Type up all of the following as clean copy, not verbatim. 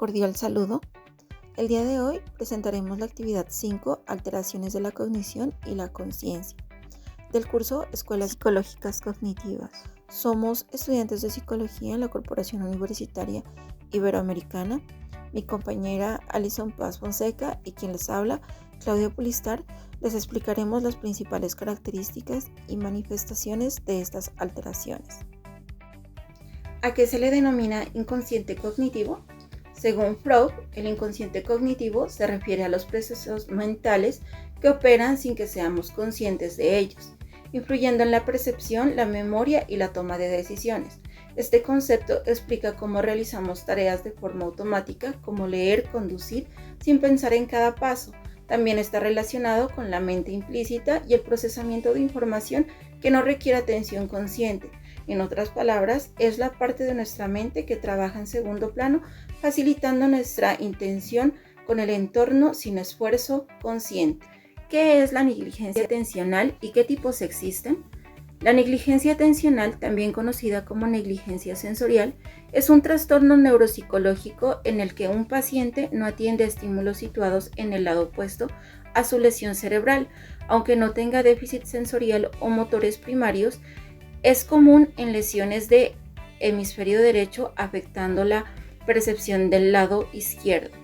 cordial saludo. El día de hoy presentaremos la actividad 5, alteraciones de la cognición y la conciencia, del curso Escuelas Psicológicas Cognitivas. Somos estudiantes de psicología en la Corporación Universitaria Iberoamericana. Mi compañera Alison Paz Fonseca y quien les habla, Claudia Pulistar, les explicaremos las principales características y manifestaciones de estas alteraciones. ¿A qué se le denomina inconsciente cognitivo? Según Freud, el inconsciente cognitivo se refiere a los procesos mentales que operan sin que seamos conscientes de ellos, influyendo en la percepción, la memoria y la toma de decisiones. Este concepto explica cómo realizamos tareas de forma automática, como leer, conducir, sin pensar en cada paso. También está relacionado con la mente implícita y el procesamiento de información que no requiere atención consciente. En otras palabras, es la parte de nuestra mente que trabaja en segundo plano, facilitando nuestra intención con el entorno sin esfuerzo consciente. ¿Qué es la negligencia atencional y qué tipos existen? La negligencia atencional, también conocida como negligencia sensorial, es un trastorno neuropsicológico en el que un paciente no atiende a estímulos situados en el lado opuesto a su lesión cerebral, aunque no tenga déficit sensorial o motores primarios. Es común en lesiones de hemisferio derecho, afectando la percepción del lado izquierdo.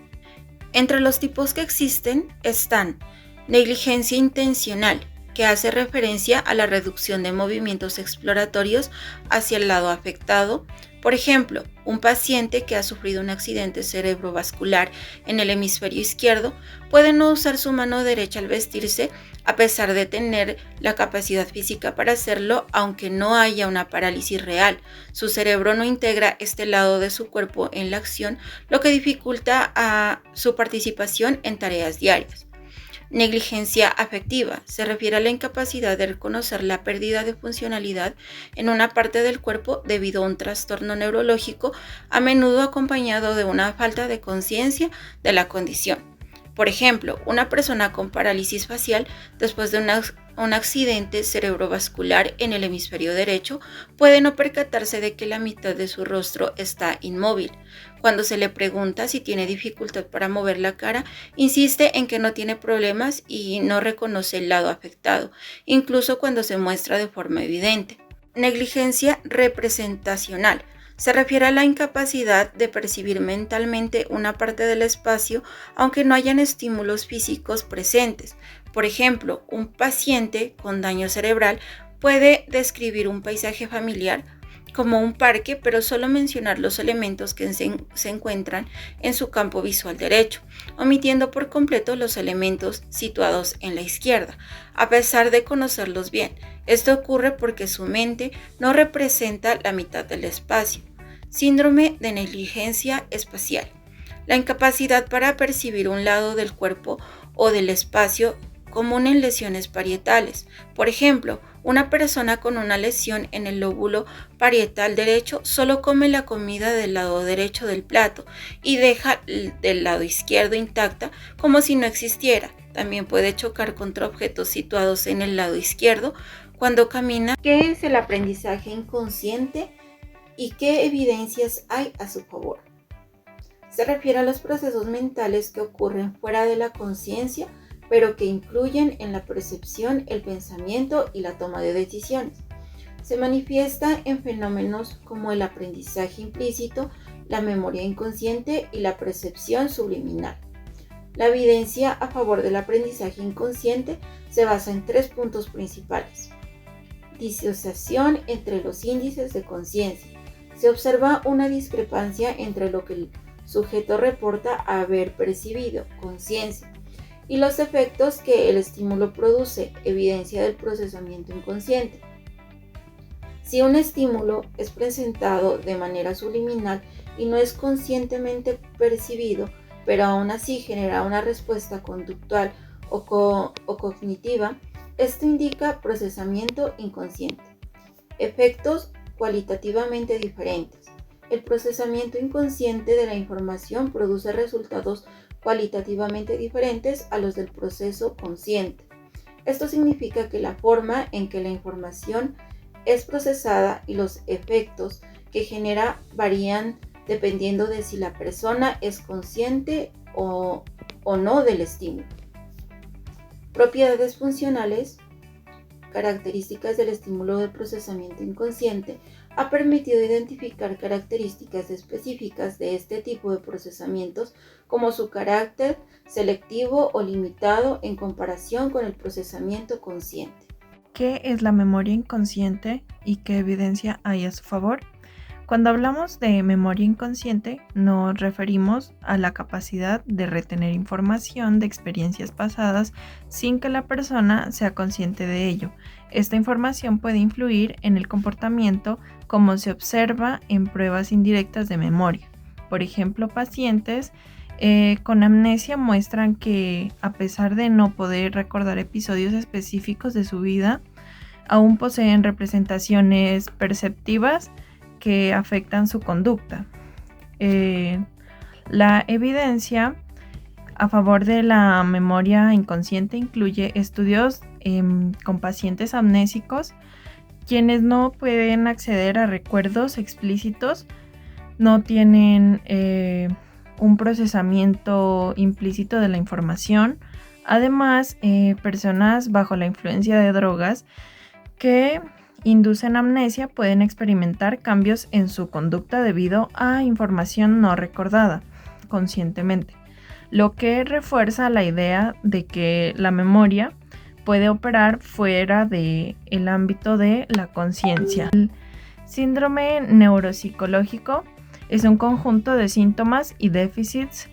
Entre los tipos que existen están negligencia intencional, que hace referencia a la reducción de movimientos exploratorios hacia el lado afectado. Por ejemplo, un paciente que ha sufrido un accidente cerebrovascular en el hemisferio izquierdo puede no usar su mano derecha al vestirse, a pesar de tener la capacidad física para hacerlo, aunque no haya una parálisis real. Su cerebro no integra este lado de su cuerpo en la acción, lo que dificulta su participación en tareas diarias. Negligencia afectiva se refiere a la incapacidad de reconocer la pérdida de funcionalidad en una parte del cuerpo debido a un trastorno neurológico, a menudo acompañado de una falta de conciencia de la condición. Por ejemplo, una persona con parálisis facial después de un accidente cerebrovascular en el hemisferio derecho puede no percatarse de que la mitad de su rostro está inmóvil. Cuando se le pregunta si tiene dificultad para mover la cara, insiste en que no tiene problemas y no reconoce el lado afectado, incluso cuando se muestra de forma evidente. Negligencia representacional. Se refiere a la incapacidad de percibir mentalmente una parte del espacio aunque no hayan estímulos físicos presentes. Por ejemplo, un paciente con daño cerebral puede describir un paisaje familiar como un parque, pero solo mencionar los elementos que se encuentran en su campo visual derecho, omitiendo por completo los elementos situados en la izquierda, a pesar de conocerlos bien. Esto ocurre porque su mente no representa la mitad del espacio. Síndrome de negligencia espacial. La incapacidad para percibir un lado del cuerpo o del espacio, común en lesiones parietales. Por ejemplo, una persona con una lesión en el lóbulo parietal derecho solo come la comida del lado derecho del plato y deja del lado izquierdo intacta como si no existiera. También puede chocar contra objetos situados en el lado izquierdo cuando camina. ¿Qué es el aprendizaje inconsciente y qué evidencias hay a su favor? Se refiere a los procesos mentales que ocurren fuera de la conciencia, pero que influyen en la percepción, el pensamiento y la toma de decisiones. Se manifiesta en fenómenos como el aprendizaje implícito, la memoria inconsciente y la percepción subliminal. La evidencia a favor del aprendizaje inconsciente se basa en 3 puntos principales. Disociación entre los índices de conciencia. Se observa una discrepancia entre lo que el sujeto reporta haber percibido, conciencia, y los efectos que el estímulo produce, evidencia del procesamiento inconsciente. Si un estímulo es presentado de manera subliminal y no es conscientemente percibido, pero aún así genera una respuesta conductual o cognitiva, esto indica procesamiento inconsciente. Efectos cualitativamente diferentes. El procesamiento inconsciente de la información produce resultados cualitativamente diferentes a los del proceso consciente. Esto significa que la forma en que la información es procesada y los efectos que genera varían dependiendo de si la persona es consciente o no del estímulo. Propiedades funcionales. Características del estímulo de procesamiento inconsciente ha permitido identificar características específicas de este tipo de procesamientos, como su carácter selectivo o limitado en comparación con el procesamiento consciente. ¿Qué es la memoria inconsciente y qué evidencia hay a su favor? Cuando hablamos de memoria inconsciente, nos referimos a la capacidad de retener información de experiencias pasadas sin que la persona sea consciente de ello. Esta información puede influir en el comportamiento, como se observa en pruebas indirectas de memoria. Por ejemplo, pacientes con amnesia muestran que, a pesar de no poder recordar episodios específicos de su vida, aún poseen representaciones perceptivas que afectan su conducta. La evidencia a favor de la memoria inconsciente incluye estudios con pacientes amnésicos, quienes no pueden acceder a recuerdos explícitos, no tienen un procesamiento implícito de la información. Además, personas bajo la influencia de drogas que inducen amnesia pueden experimentar cambios en su conducta debido a información no recordada conscientemente, lo que refuerza la idea de que la memoria puede operar fuera del ámbito de la conciencia. El síndrome neuropsicológico es un conjunto de síntomas y déficits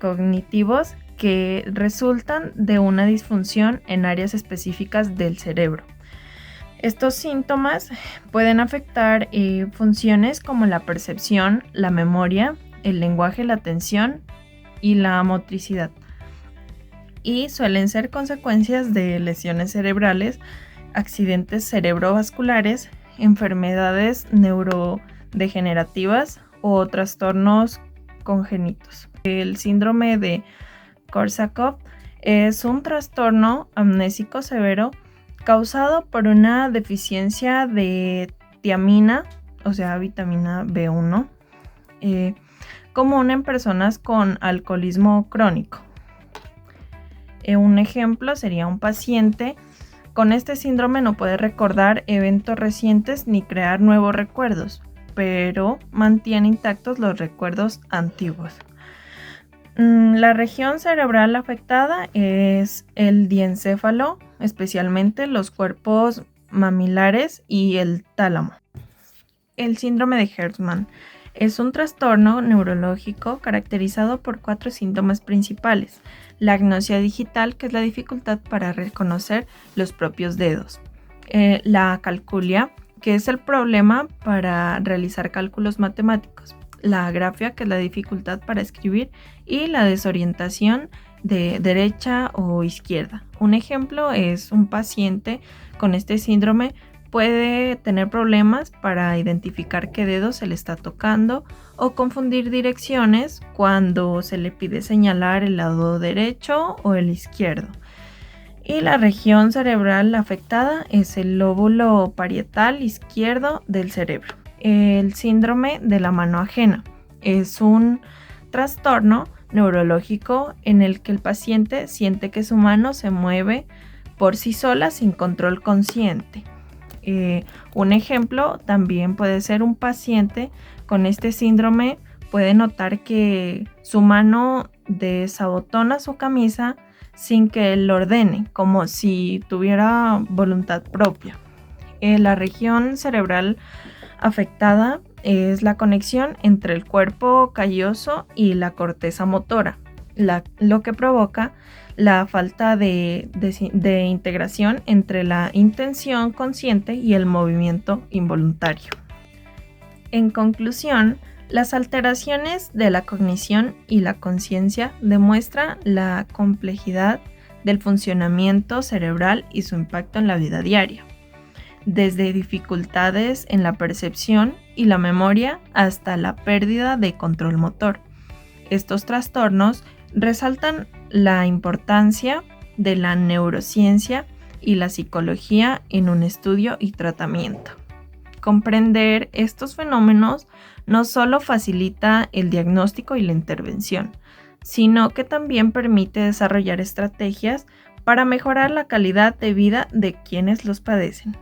cognitivos que resultan de una disfunción en áreas específicas del cerebro. Estos síntomas pueden afectar funciones como la percepción, la memoria, el lenguaje, la atención y la motricidad. Y suelen ser consecuencias de lesiones cerebrales, accidentes cerebrovasculares, enfermedades neurodegenerativas o trastornos congénitos. El síndrome de Korsakoff es un trastorno amnésico severo causado por una deficiencia de tiamina, o sea, vitamina B1, común en personas con alcoholismo crónico. Un ejemplo sería un paciente con este síndrome no puede recordar eventos recientes ni crear nuevos recuerdos, pero mantiene intactos los recuerdos antiguos. La región cerebral afectada es el diencéfalo, especialmente los cuerpos mamilares y el tálamo. El síndrome de Hertzmann es un trastorno neurológico caracterizado por 4 síntomas principales. La agnosia digital, que es la dificultad para reconocer los propios dedos. La acalculia, que es el problema para realizar cálculos matemáticos. La agrafia, que es la dificultad para escribir, y la desorientación de derecha o izquierda. Un ejemplo es un paciente con este síndrome puede tener problemas para identificar qué dedo se le está tocando o confundir direcciones cuando se le pide señalar el lado derecho o el izquierdo. Y la región cerebral afectada es el lóbulo parietal izquierdo del cerebro. El síndrome de la mano ajena es un trastorno neurológico en el que el paciente siente que su mano se mueve por sí sola sin control consciente. Un ejemplo también puede ser un paciente con este síndrome puede notar que su mano desabotona su camisa sin que él lo ordene, como si tuviera voluntad propia. La región cerebral afectada es la conexión entre el cuerpo calloso y la corteza motora, lo que provoca la falta de integración entre la intención consciente y el movimiento involuntario. En conclusión, las alteraciones de la cognición y la conciencia demuestran la complejidad del funcionamiento cerebral y su impacto en la vida diaria, desde dificultades en la percepción y la memoria hasta la pérdida de control motor. Estos trastornos resaltan la importancia de la neurociencia y la psicología en un estudio y tratamiento. Comprender estos fenómenos no solo facilita el diagnóstico y la intervención, sino que también permite desarrollar estrategias para mejorar la calidad de vida de quienes los padecen.